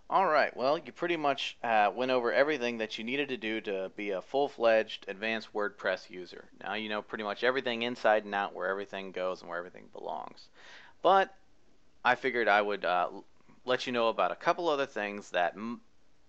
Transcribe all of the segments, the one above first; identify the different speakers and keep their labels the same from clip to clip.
Speaker 1: All right, well, you pretty much went over everything that you needed to do to be a full-fledged advanced WordPress user. Now you know pretty much everything inside and out, where everything goes and where everything belongs. But I figured I would let you know about a couple other things that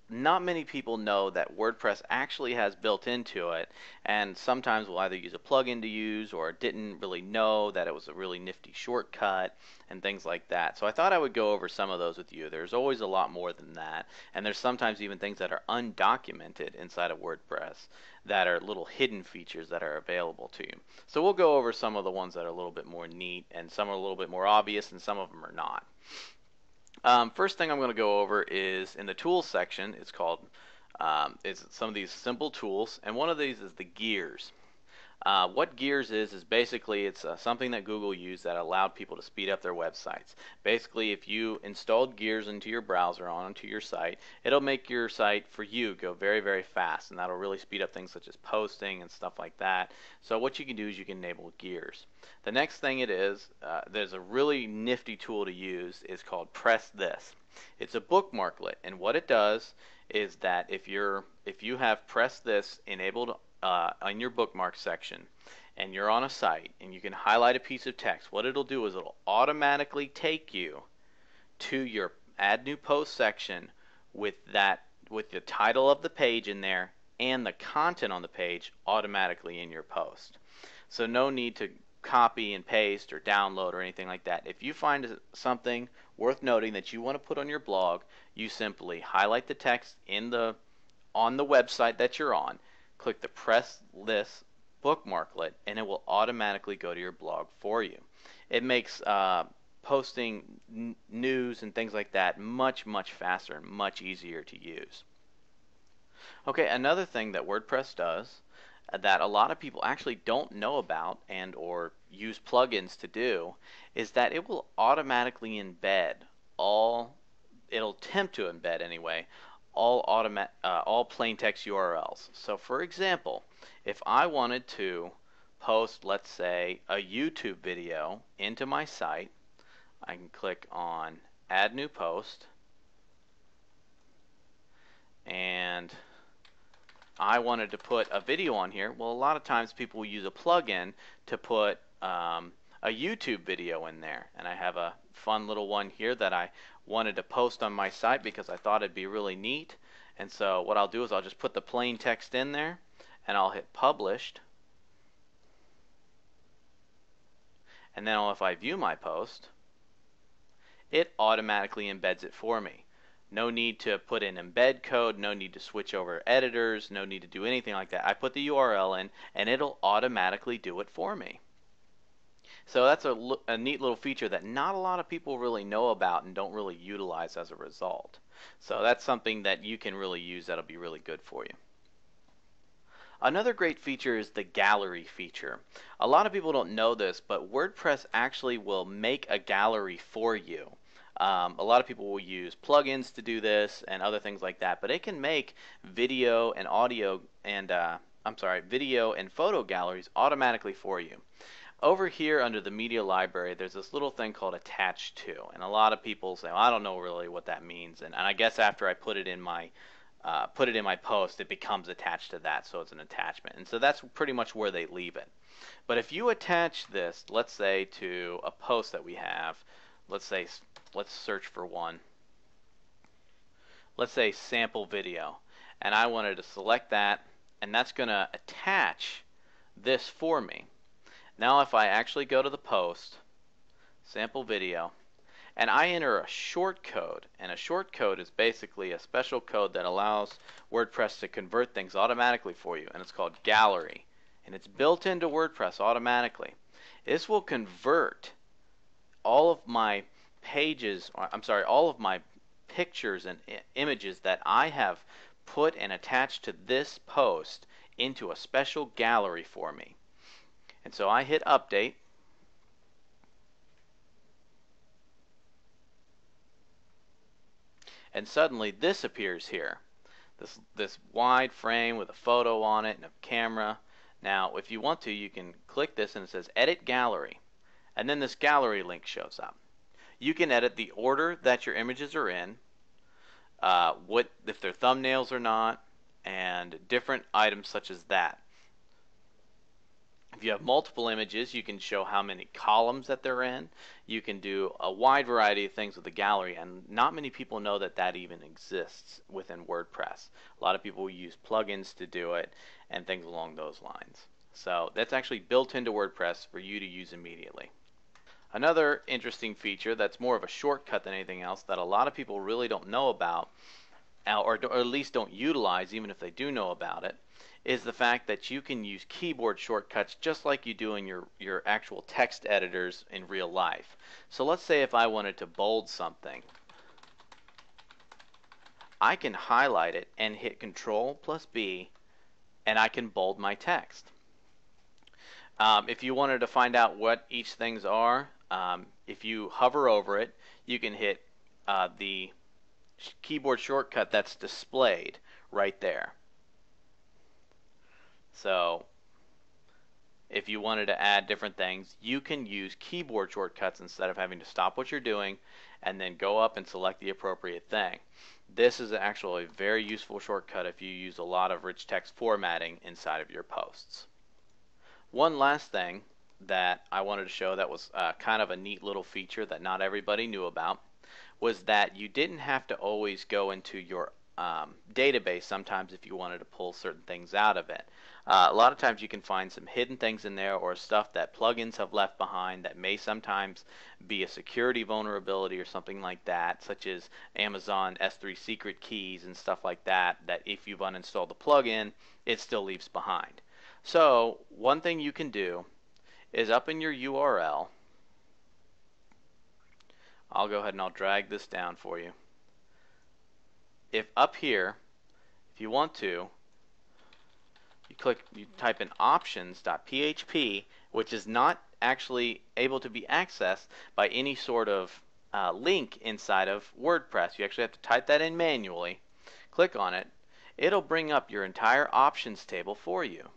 Speaker 1: not many people know that WordPress actually has built into it, and sometimes we'll either use a plugin to use or didn't really know that it was a really nifty shortcut and things like that. So I thought I would go over some of those with you. There's always a lot more than that, and there's sometimes even things that are undocumented inside of WordPress that are little hidden features that are available to you. So we'll go over some of the ones that are a little bit more neat, and some are a little bit more obvious, and some of them are not. First thing I'm going to go over is in the tools section. It's called it's some of these simple tools, and one of these is the gears. What Gears is basically it's something that Google used that allowed people to speed up their websites. Basically, if you installed Gears into your browser onto your site, it'll make your site for you go very, very fast, and that'll really speed up things such as posting and stuff like that. So what you can do is you can enable Gears. The next thing there's a really nifty tool to use. It's called Press This. It's a bookmarklet, and what it does is that if you have Press This enabled on your bookmark section and you're on a site and you can highlight a piece of text, what it'll do is it'll automatically take you to your add new post section with the title of the page in there and the content on the page automatically in your post. So no need to copy and paste or download or anything like that. If you find something worth noting that you want to put on your blog, you simply highlight the text on the website that you're on, click the Press This bookmarklet, and it will automatically go to your blog for you. It makes posting news and things like that much, much faster and much easier to use. Okay, another thing that WordPress does that a lot of people actually don't know about and or use plugins to do is that it will automatically embed it'll attempt to embed anyway, all plain text URLs. So for example, if I wanted to post, let's say, a YouTube video into my site, I can click on Add New Post, and I wanted to put a video on here. Well, a lot of times people will use a plugin to put a YouTube video in there, and I have a fun little one here that I wanted to post on my site because I thought it'd be really neat. And so what I'll do is I'll just put the plain text in there and I'll hit published, and then if I view my post, it automatically embeds it for me. No need to put in embed code, no need to switch over editors, no need to do anything like that. I put the URL in and it'll automatically do it for me. So that's a neat little feature that not a lot of people really know about and don't really utilize as a result. So that's something that you can really use that'll be really good for you. Another great feature is the gallery feature. A lot of people don't know this, but WordPress actually will make a gallery for you. A lot of people will use plugins to do this and other things like that, but it can make video and audio and video and photo galleries automatically for you. Over here under the media library, there's this little thing called attached to, and a lot of people say, well, I don't know really what that means, and I guess after I put it in my post, it becomes attached to that, so it's an attachment, and so that's pretty much where they leave it. But if you attach this, let's say, to a post that we have, let's search for one. Let's say sample video, and I wanted to select that, and that's going to attach this for me. Now if I actually go to the post, sample video, and I enter a short code, and a short code is basically a special code that allows WordPress to convert things automatically for you, and it's called gallery, and it's built into WordPress automatically. This will convert all of my all of my pictures and images that I have put and attached to this post into a special gallery for me. And so I hit update, and suddenly this appears here. This wide frame with a photo on it and a camera. Now if you want to, you can click this and it says edit gallery, and then this gallery link shows up. You can edit the order that your images are in. what if they're thumbnails or not, and different items such as that. If you have multiple images, you can show how many columns that they're in. You can do a wide variety of things with the gallery, and not many people know that that even exists within WordPress. A lot of people use plugins to do it and things along those lines. So that's actually built into WordPress for you to use immediately. Another interesting feature that's more of a shortcut than anything else that a lot of people really don't know about, or at least don't utilize even if they do know about it, is the fact that you can use keyboard shortcuts just like you do in your actual text editors in real life. So let's say if I wanted to bold something, I can highlight it and hit Control plus B, and I can bold my text. If you wanted to find out what each things are, if you hover over it, you can hit the keyboard shortcut that's displayed right there. So if you wanted to add different things, you can use keyboard shortcuts instead of having to stop what you're doing and then go up and select the appropriate thing. This is actually a very useful shortcut if you use a lot of rich text formatting inside of your posts. One last thing that I wanted to show that was kind of a neat little feature that not everybody knew about was that you didn't have to always go into your database sometimes if you wanted to pull certain things out of it. A lot of times you can find some hidden things in there or stuff that plugins have left behind that may sometimes be a security vulnerability or something like that, such as Amazon S3 secret keys and stuff like that, that if you've uninstalled the plugin, it still leaves behind. So one thing you can do is up in your URL, I'll go ahead and I'll drag this down for you. If up here, if you want to, you type in options.php, which is not actually able to be accessed by any sort of link inside of WordPress. You actually have to type that in manually. Click on it. It'll bring up your entire options table for you.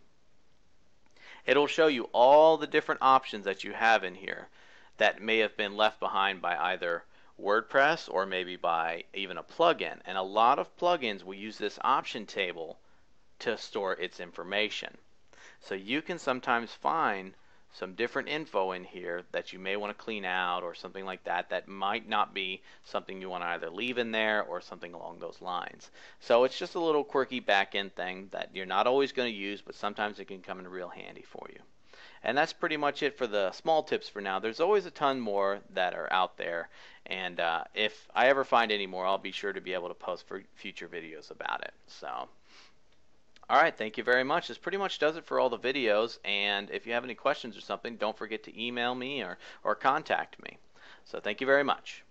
Speaker 1: It'll show you all the different options that you have in here that may have been left behind by either WordPress or maybe by even a plugin. And a lot of plugins will use this option table to store its information. So you can sometimes find some different info in here that you may want to clean out or something like that that might not be something you want to either leave in there or something along those lines. So it's just a little quirky back-end thing that you're not always going to use, but sometimes it can come in real handy for you. And that's pretty much it for the small tips for now. There's always a ton more that are out there, and if I ever find any more, I'll be sure to be able to post for future videos about it. So alright, thank you very much. This pretty much does it for all the videos, and if you have any questions or something, don't forget to email me or contact me. So thank you very much.